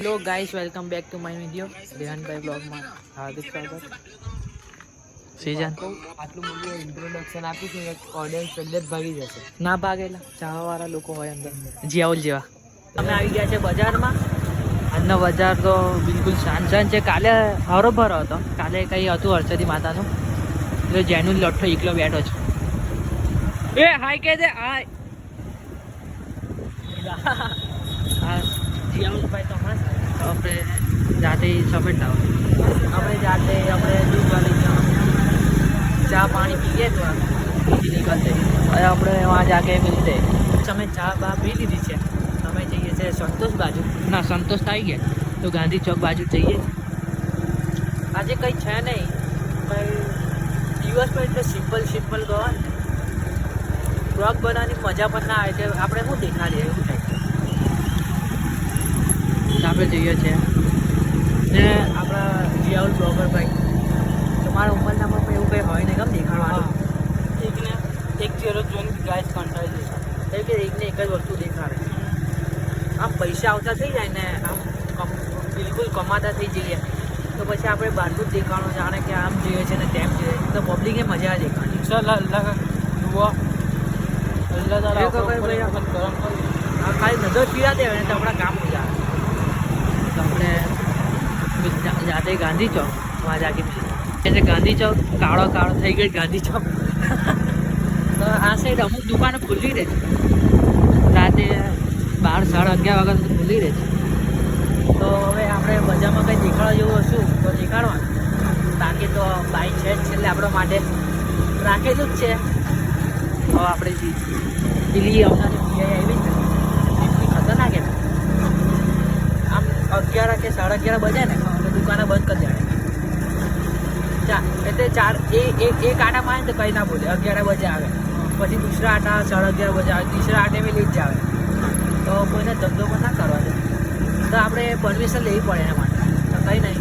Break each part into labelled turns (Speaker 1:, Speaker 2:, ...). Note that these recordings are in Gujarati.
Speaker 1: Hello guys, welcome back to my video. રેહાનભાઈ બ્લોગમાં હાર્દિક સ્વાગત. સીઝન
Speaker 2: આટલું મોટું ઇન્ટ્રોડક્શન આપ્યું છે કે ઓડિયન્સ પહેલે જ ભાગી જશે.
Speaker 1: ના ભાગેલા ચાહવાવાળા લોકો હોય અંદર જીયાઉલ જેવા. અમે આવી ગયા છે બજારમાં. આજનો બજાર તો બિલકુલ શાંત છે. કાલે હરોભરો હતો. કાલે કંઈ હતું હર્ષદી માતાનું, એટલે જેનું લઠ્ઠો એકલો બેઠો છે. એ હાય કે છે હાય. હા જીયાઉલભાઈ તો હમણાં આપણે જાતે સફેદ લાવો. આપણે જાતે આપણે દૂધ વાળી ચા પાણી પીએ તો નીકળતે હવે આપણે વहाँ जाके मिलते. અમે ચા બા પી લીધી છે. અમે જઈએ છીએ સંતોષ બાજુ. ના, સંતોષ આવી ગયા તો ગાંધી ચોક બાજુ જઈએ. આજે કંઈ છે નહીં, કંઈ દિવસ પર એટલે સિમ્પલ કહો ને. બ્લોગ બનાવવાની મજા પણ ના આવે કે આપણે શું દેખાડીએ એવું થાય. આપણે જઈએ છીએ ને આપણા જીયાઉલ બ્લોગર ભાઈ. તમારા ઉંમરનામાં પણ એવું કંઈ હોય ને કેમ દેખાડવાનું?
Speaker 2: એકને એક ચહેરો જોઈને ગાઈસ કંટાળી જશે.
Speaker 1: એટલે કે એકને એક જ વસ્તુ દેખાડે. આમ પૈસા આવતા થઈ જાય ને, આમ બિલકુલ કમાતા થઈ જઈએ તો પછી આપણે બહારનું જ દેખાડવું. જાણે કે આમ જોઈએ છે ને તેમ જોઈએ તો પબ્લિકે મજા દેખાડી.
Speaker 2: ચાલ અલ્લાહ જુઓ અલ્લાહ તારા ગરમ કરી
Speaker 1: ખાલી નજર પીડા દે ને તો આપણા કામ મજા આવે. તો આપણે જાતે ગાંધી ચોક વहाँ जाके એટલે ગાંધી ચોક કાળો થઈ ગઈ. ગાંધી ચોક તો આ સાઈડ અમુક દુકાનો ખુલ્લી રહે છે રાતે 12-11:30 વાગ્યા સુધી ખુલ્લી રહે છે. તો હવે આપણે બજારમાં કંઈ દેખાડવા જેવું હશું તો દેખાડવાનું. બાકી તો બાઈક છે જ છેલ્લે આપણા માટે રાખેલું જ છે. હવે આપણે દિલ્હી આવનારી આવી જ નથી. એટલી ખતરનાક એમ આમ 11 કે 11:30 બજે ને તો દુકાને બંધ કરી દેવાય. એટલે એક આટા મારે તો કંઈ ના બોલે. 11 બજે આવે, પછી દૂસરા આટા 11:30 બજે આવે, તીસરા આટે મેં લેટ જ આવે. તો કોઈને ધંધો પણ ના કરવા દે તો આપણે પરમિશન લેવી પડે એના માટે. તો કંઈ નહીં,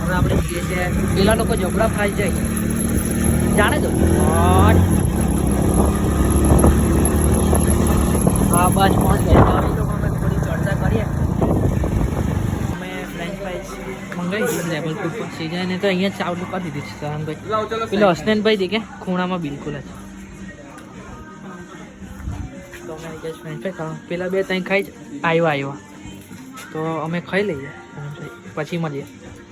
Speaker 1: હવે આપણે જઈએ છીએ. પેલા લોકો ઝઘડા ખાઈ જાય જાણે તો. હા બસ પહોંચ ગયા. હવે તો અમે થોડી ચર્ચા કરીએ. અમે ફ્રેન્ચ ફ્રાઈઝ મંગાવી છે લેવલ 2 પર. સીઝાને તો અહીંયા જ ચાલુ કરી દીધી છે સહનભાઈ. પેલો હસનૈનભાઈ દેખે ખૂણામાં બિલકુલ જ. તો અમે આવી ગયા ફ્રેન્ચ ફ્રાઈ ખાવા. પેલા બે ત્યાં ખાઈ જ આવ્યા તો અમે ખાઈ લઈએ પછી મળીએ.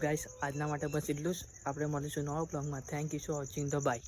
Speaker 1: ગાઈસ આજના માટે બસ એટલું જ. આપણે મળીશું નવા બ્લોગમાં. Thank you for watching the by.